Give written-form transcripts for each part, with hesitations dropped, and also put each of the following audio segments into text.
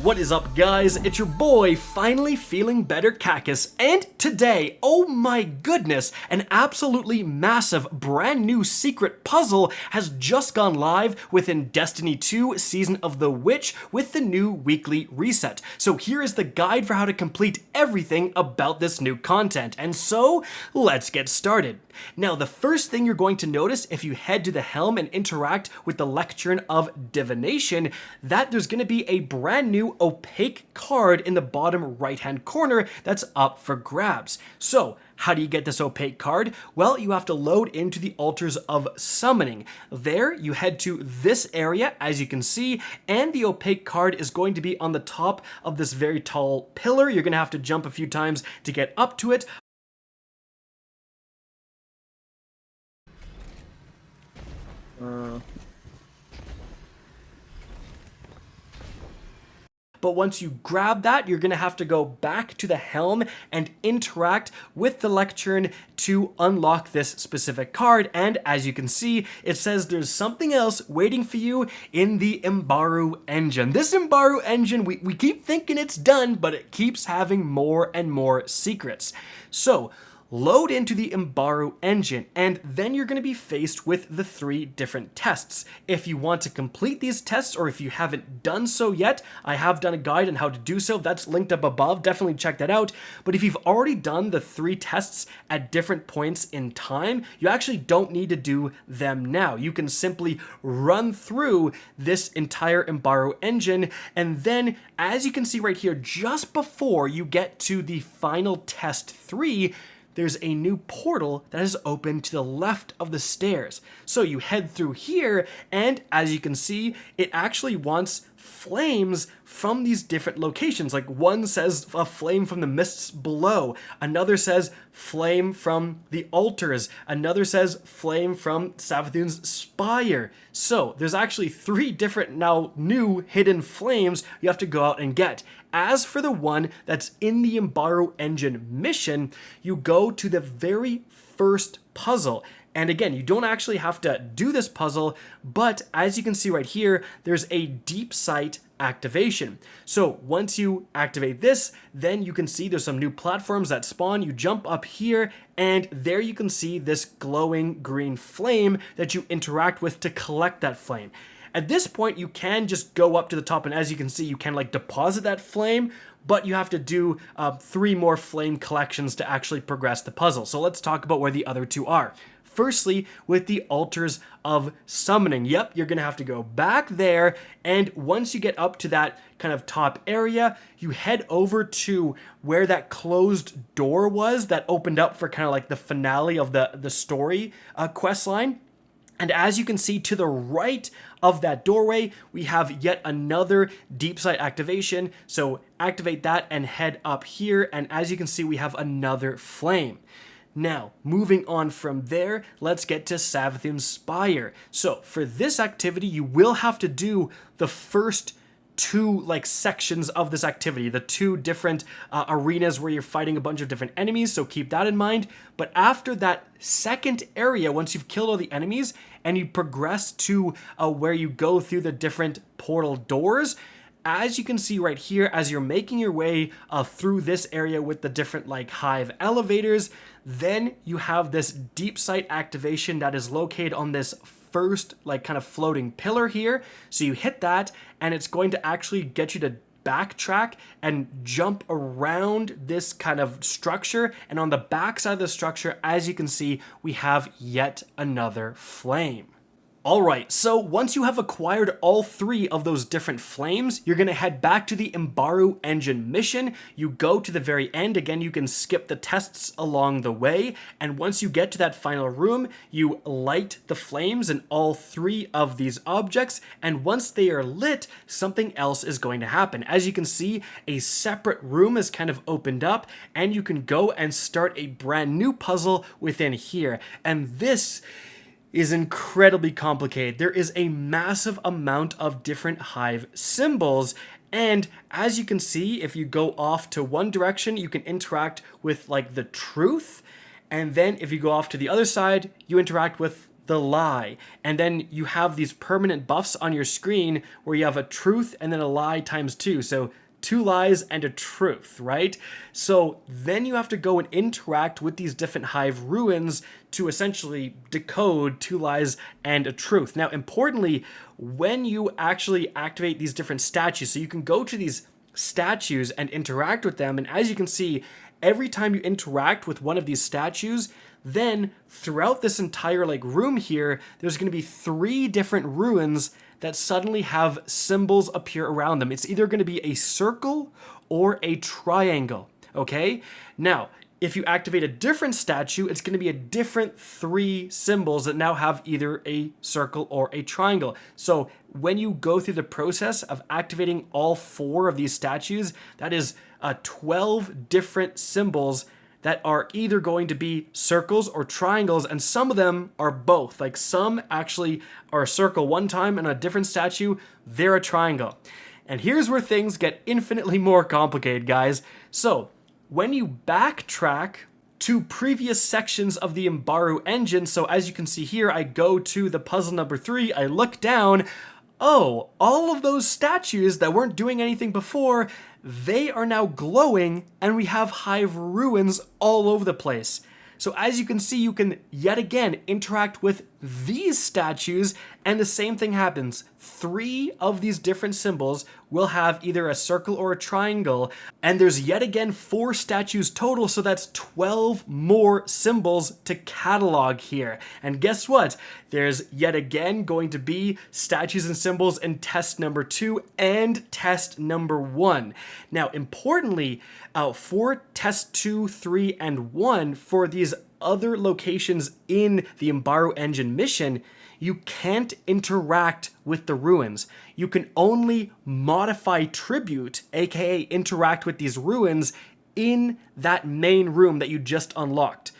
What is up, guys? It's your boy, finally feeling better Cacus, and today, oh my goodness, an absolutely massive brand new secret puzzle has just gone live within Destiny 2 Season of the Witch with the new weekly reset. So here is the guide for how to complete everything about this new content, and so let's get started. Now, the first thing you're going to notice if you head to the helm and interact with the Lectern of Divination, that there's going to be a brand new opaque card in the bottom right-hand corner that's up for grabs. So, how do you get this opaque card? Well, you have to load into the Altars of Summoning. There, you head to this area, as you can see, and the opaque card is going to be on the top of this very tall pillar. You're going to have to jump a few times to get up to it. But once you grab that, you're going to have to go back to the helm and interact with the Lectern to unlock this specific card. And as you can see, it says there's something else waiting for you in the Imbaru engine. This Imbaru engine, we keep thinking it's done, but it keeps having more and more secrets. So, load into the Imbaru engine, and then you're going to be faced with the 3 different tests. If you want to complete these tests, or if you haven't done so yet, I have done a guide on how to do so. That's linked up above. Definitely check that out. But if you've already done the 3 tests at different points in time, you actually don't need to do them now. You can simply run through this entire Imbaru engine, and then, as you can see right here, just before you get to the final test 3, there's a new portal that is open to the left of the stairs. So you head through here, and as you can see, it actually wants flames from these different locations. Like, one says a flame from the mists below, another says flame from the altars, another says flame from Savathun's spire. So there's actually 3 different now new hidden flames you have to go out and get. As for the one that's in the Imbaru engine mission, you go to the very first puzzle. And again, you don't actually have to do this puzzle, but as you can see right here, there's a deep sight activation. So once you activate this, then you can see there's some new platforms that spawn. You jump up here, and there you can see this glowing green flame that you interact with to collect that flame. At this point, you can just go up to the top, and as you can see, you can like deposit that flame, but you have to do 3 more flame collections to actually progress the puzzle. So let's talk about where the other 2 are. Firstly, with the Altars of Summoning. Yep, you're going to have to go back there, and once you get up to that kind of top area, you head over to where that closed door was that opened up for kind of like the finale of the story quest line. And as you can see to the right of that doorway, we have yet another deep sight activation. So activate that and head up here. And as you can see, we have another flame. Now, moving on from there, let's get to Savathun's Spire. So for this activity, you will have to do the first 2 like sections of this activity, the 2 different arenas where you're fighting a bunch of different enemies, so keep that in mind. But after that second area, once you've killed all the enemies and you progress to where you go through the different portal doors, as you can see right here, as you're making your way through this area with the different like hive elevators, then you have this deep sight activation that is located on this first like kind of floating pillar here. So you hit that, and it's going to actually get you to backtrack and jump around this kind of structure, and on the back side of the structure, as you can see, we have yet another flame. Alright, so once you have acquired all 3 of those different flames, you're going to head back to the Imbaru engine mission. You go to the very end. Again, you can skip the tests along the way, and once you get to that final room, you light the flames in all 3 of these objects, and once they are lit, something else is going to happen. As you can see, a separate room is kind of opened up, and you can go and start a brand new puzzle within here, and this is incredibly complicated. There is a massive amount of different hive symbols, and as you can see, if you go off to one direction, you can interact with like the truth, and then if you go off to the other side, you interact with the lie. And then you have these permanent buffs on your screen where you have a truth and then a lie times 2. So 2 lies and a truth, right? So then you have to go and interact with these different hive ruins to essentially decode 2 lies and a truth. Now, importantly, when you actually activate these different statues, so you can go to these statues and interact with them, and as you can see, every time you interact with one of these statues, then throughout this entire room here, there's going to be 3 different ruins that suddenly have symbols appear around them. It's either going to be a circle or a triangle, okay? Now, if you activate a different statue, it's going to be a different 3 symbols that now have either a circle or a triangle. So when you go through the process of activating all 4 of these statues, that is 12 different symbols that are either going to be circles or triangles, and some of them are both. Like some actually are a circle one time, and a different statue, they're a triangle. And here's where things get infinitely more complicated, guys. So when you backtrack to previous sections of the Imbaru engine, so as you can see here, I go to the puzzle number 3, I look down, oh, all of those statues that weren't doing anything before, they are now glowing, and we have hive ruins all over the place. So as you can see, you can yet again interact with these statues, and the same thing happens. 3 of these different symbols will have either a circle or a triangle, and there's yet again 4 statues total, so that's 12 more symbols to catalog here. And guess what? There's yet again going to be statues and symbols in test number 2 and test number 1. Now, importantly, for test 2, 3, and 1, for these other locations in the Imbaru engine mission, you can't interact with the ruins. You can only modify tribute, aka interact with these ruins, in that main room that you just unlocked.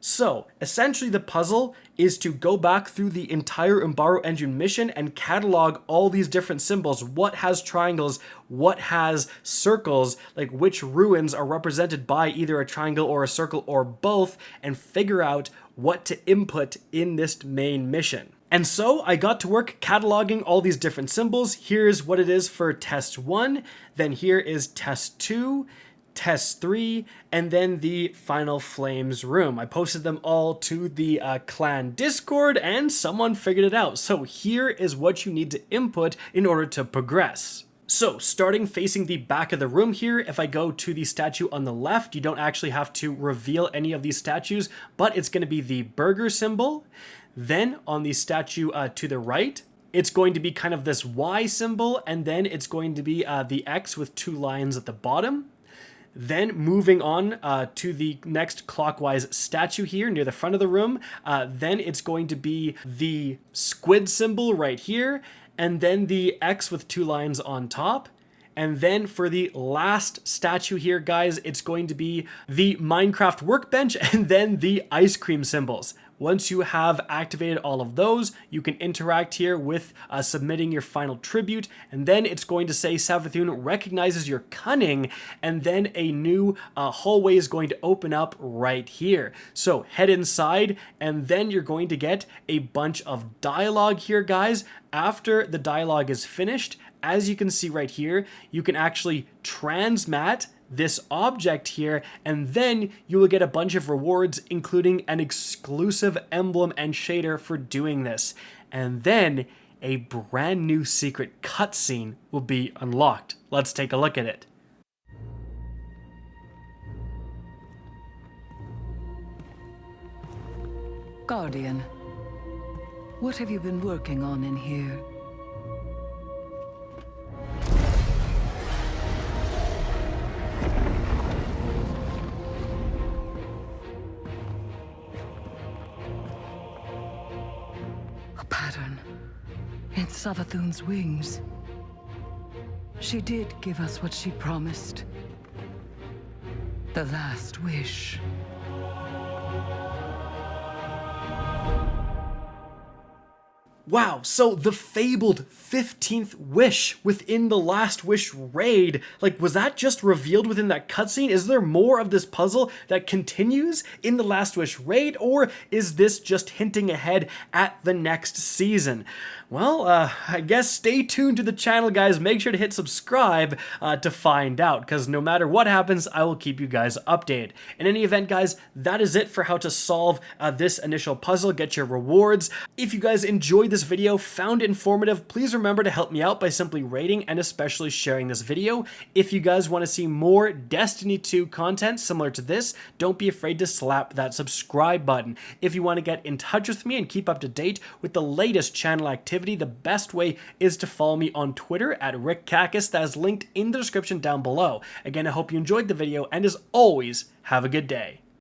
So, essentially the puzzle is to go back through the entire Imbaru engine mission and catalog all these different symbols. What has triangles, what has circles, like which ruins are represented by either a triangle or a circle or both, and figure out what to input in this main mission. And so I got to work cataloging all these different symbols. Here's what it is for test 1, then here is test 2, test 3, and then the final flames room. I posted them all to the clan Discord, and someone figured it out. So here is what you need to input in order to progress. So starting facing the back of the room here, if I go to the statue on the left, you don't actually have to reveal any of these statues, but it's going to be the burger symbol. Then on the statue to the right, it's going to be kind of this Y symbol, and then it's going to be the X with 2 lines at the bottom. Then moving on to the next clockwise statue here near the front of the room, then it's going to be the squid symbol right here, and then the X with 2 lines on top. And then for the last statue here, guys, it's going to be the Minecraft workbench and then the ice cream symbols. Once you have activated all of those, you can interact here with submitting your final tribute, and then it's going to say Savathun recognizes your cunning, and then a new hallway is going to open up right here. So head inside, and then you're going to get a bunch of dialogue here, guys. After the dialogue is finished, as you can see right here, you can actually transmat this object here, and then you will get a bunch of rewards, including an exclusive emblem and shader for doing this. And then a brand new secret cutscene will be unlocked. Let's take a look at it. Guardian, what have you been working on in here? A pattern in Savathun's wings. She did give us what she promised. The last wish. Wow, so the fabled 15th wish within the Last Wish raid, like, was that just revealed within that cutscene? Is there more of this puzzle that continues in the Last Wish raid, or is this just hinting ahead at the next season? Well, I guess stay tuned to the channel, guys. Make sure to hit subscribe to find out, because no matter what happens, I will keep you guys updated. In any event, guys, that is it for how to solve this initial puzzle, get your rewards. If you guys enjoyed this video, found it informative, please remember to help me out by simply rating and especially sharing this video. If you guys want to see more Destiny 2 content similar to this, don't be afraid to slap that subscribe button. If you want to get in touch with me and keep up to date with the latest channel activity, the best way is to follow me on Twitter at RickCacus. That is linked in the description down below. Again, I hope you enjoyed the video, and as always, have a good day.